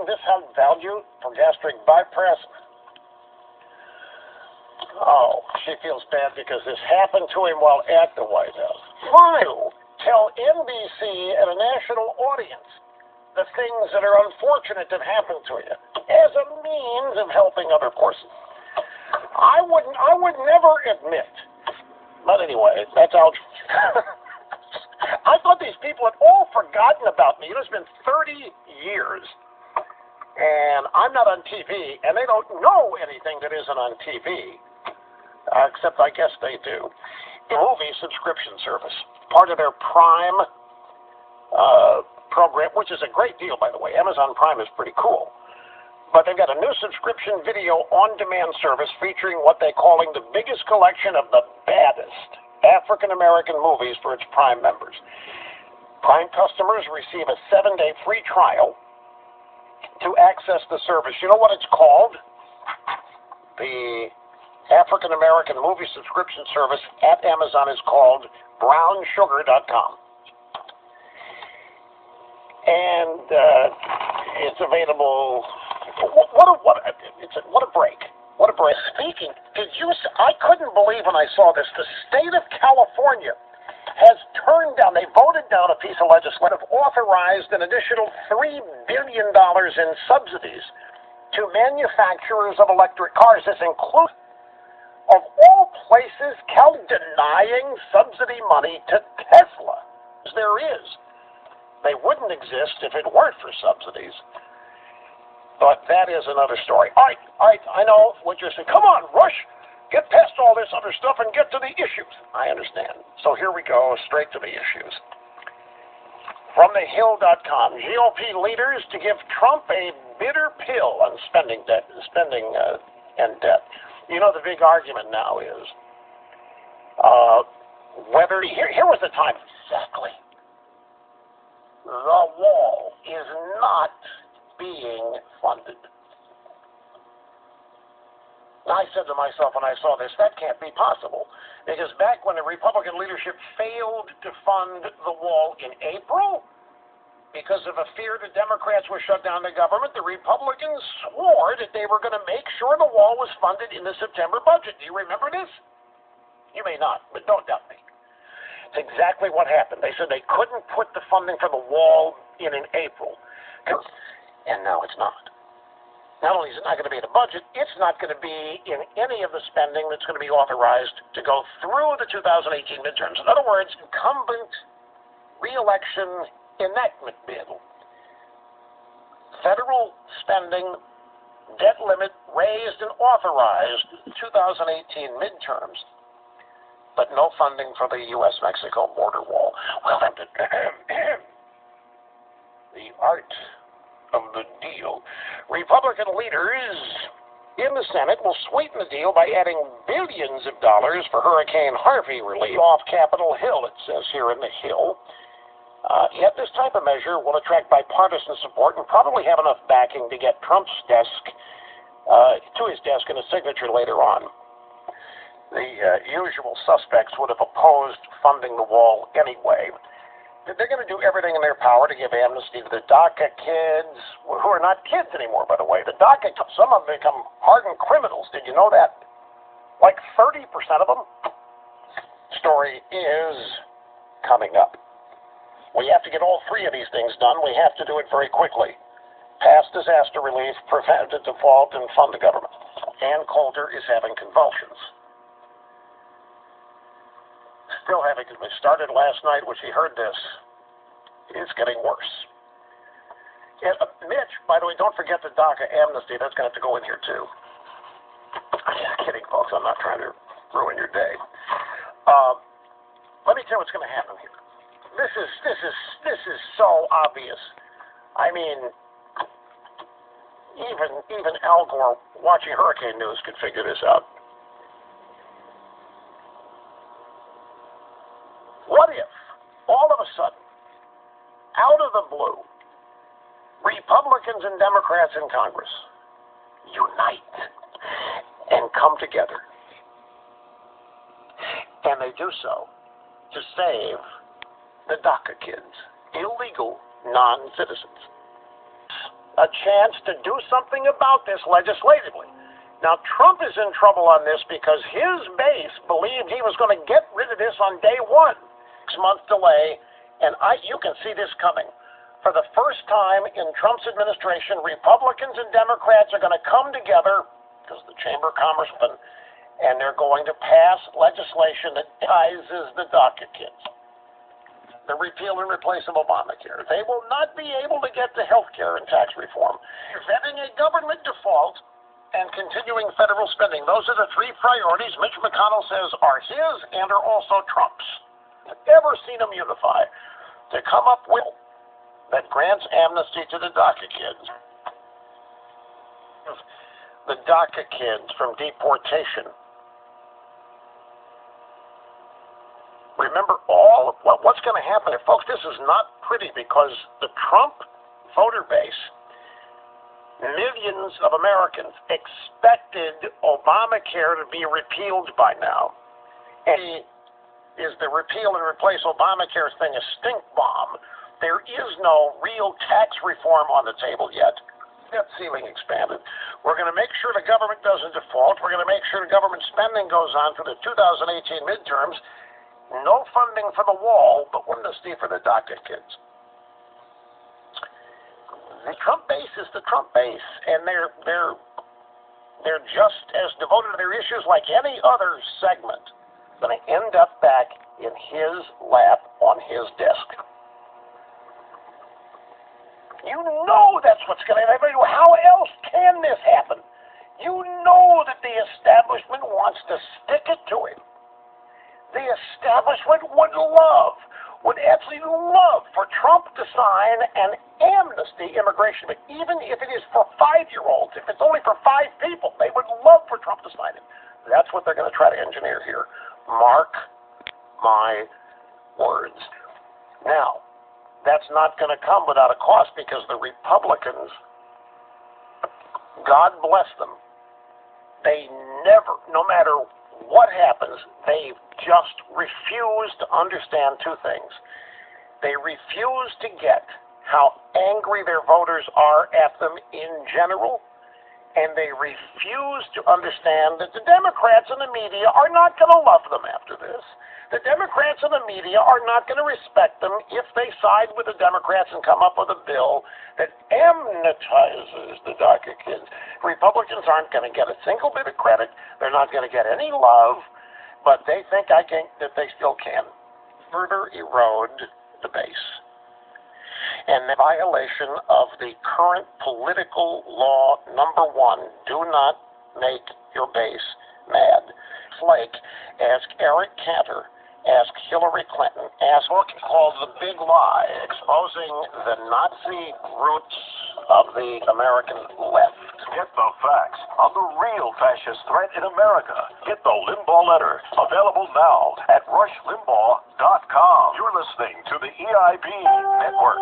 wouldn't this have value for gastric bypass? Oh, she feels bad because this happened to him while at the White House. Fine. Tell NBC and a national audience the things that are unfortunate that happened to you as a means of helping other persons. I would never admit. But anyway, that's out. I thought these people had all forgotten about me. It's been 30 years, and I'm not on TV, and they don't know anything that isn't on TV, except I guess they do. A movie subscription service, part of their Prime program, which is a great deal, by the way. Amazon Prime is pretty cool. But they've got a new subscription video on-demand service featuring what they're calling the biggest collection of the baddest African-American movies for its Prime members. Prime customers receive a 7-day free trial to access the service. You know what it's called? The African-American movie subscription service at Amazon is called brownsugar.com. And it's available. What a break. What a break. Speaking, I couldn't believe when I saw this. The state of California has turned down, they voted down a piece of legislation that authorized an additional $3 billion in subsidies to manufacturers of electric cars. This includes, of all places, Cal denying subsidy money to Tesla. There is. They wouldn't exist if it weren't for subsidies. But that is another story. All right, I know what you're saying. Come on, Rush. Get past all this other stuff and get to the issues. I understand. So here we go, straight to the issues. From thehill.com, GOP leaders to give Trump a bitter pill on spending and debt. You know, the big argument now is whether, here was the time exactly. The wall is not being funded. I said to myself when I saw this, that can't be possible, because back when the Republican leadership failed to fund the wall in April, because of a fear the Democrats would shut down the government, the Republicans swore that they were going to make sure the wall was funded in the September budget. Do you remember this? You may not, but don't doubt me. It's exactly what happened. They said they couldn't put the funding for the wall in April. And now it's not. Not only is it not going to be in the budget, it's not going to be in any of the spending that's going to be authorized to go through the 2018 midterms. In other words, incumbent re-election enactment bill. Federal spending debt limit raised and authorized 2018 midterms, but no funding for the U.S.-Mexico border wall. Well, the art of the deal. Republican leaders in the Senate will sweeten the deal by adding billions of dollars for Hurricane Harvey relief off Capitol Hill, it says here in the Hill. Yet this type of measure will attract bipartisan support and probably have enough backing to get Trump's desk, to his desk and a signature later on. The usual suspects would have opposed funding the wall anyway. They're going to do everything in their power to give amnesty to the DACA kids, who are not kids anymore, by the way. The DACA, some of them become hardened criminals. Did you know that? Like 30% of them. Story is coming up. We have to get all three of these things done. We have to do it very quickly. Pass disaster relief, prevent the default, and fund the government. Ann Coulter is having convulsions. Still having it. Started last night when she heard this. It's getting worse. And, Mitch, by the way, don't forget the DACA amnesty. That's going to have to go in here, too. I'm just kidding, folks. I'm not trying to ruin your day. Let me tell you what's going to happen here. This is so obvious. I mean, even Al Gore watching hurricane news could figure this out. What if, all of a sudden, out of the blue, Republicans and Democrats in Congress unite and come together, and they do so to save the DACA kids, illegal non-citizens? a chance to do something about this legislatively. Now, Trump is in trouble on this because his base believed he was going to get rid of this on day one. 6-month delay, and you can see this coming. For the first time in Trump's administration, Republicans and Democrats are going to come together, because the Chamber of Commerce, and they're going to pass legislation that ties the DACA kids. The repeal and replace of Obamacare. They will not be able to get to health care and tax reform. Preventing a government default and continuing federal spending. Those are the three priorities Mitch McConnell says are his and are also Trump's. I've never seen them unify to come up with that grants amnesty to the DACA kids. The DACA kids from deportation. Remember what's going to happen. Folks, this is not pretty because the Trump voter base, millions of Americans expected Obamacare to be repealed by now. And is the repeal and replace Obamacare thing a stink bomb? There is no real tax reform on the table yet. Debt ceiling expanded. We're going to make sure the government doesn't default. We're going to make sure the government spending goes on for the 2018 midterms. No funding for the wall, but amnesty for the DACA kids. The Trump base is the Trump base, and they're just as devoted to their issues like any other segment. Going to end up back in his lap on his desk. You know that's what's going to happen. How else can this happen? You know that the establishment wants to stick it to him. The establishment would absolutely love for Trump to sign an amnesty immigration bill, even if it is for 5-year-olds. If it's only for 5 people, they would love for Trump to sign it. That's what they're going to try to engineer here. Mark my words. Now, that's not going to come without a cost because the Republicans, God bless them, they never, no matter what happens, they just refuse to understand two things. They refuse to get how angry their voters are at them in general, and they refuse to understand that the Democrats and the media are not going to love them after this. The Democrats and the media are not going to respect them if they side with the Democrats and come up with a bill that amnestizes the DACA kids. Republicans aren't going to get a single bit of credit. They're not going to get any love, but they think that they still can further erode the base. And the violation of the current political law, number 1, do not make your base mad. Flake, ask Eric Cantor, ask Hillary Clinton, ask a book called The Big Lie, exposing the Nazi roots of the American left. Get the facts on the real fascist threat in America. Get the Limbaugh Letter, available now at RushLimbaugh.com. You're listening to the EIB Network.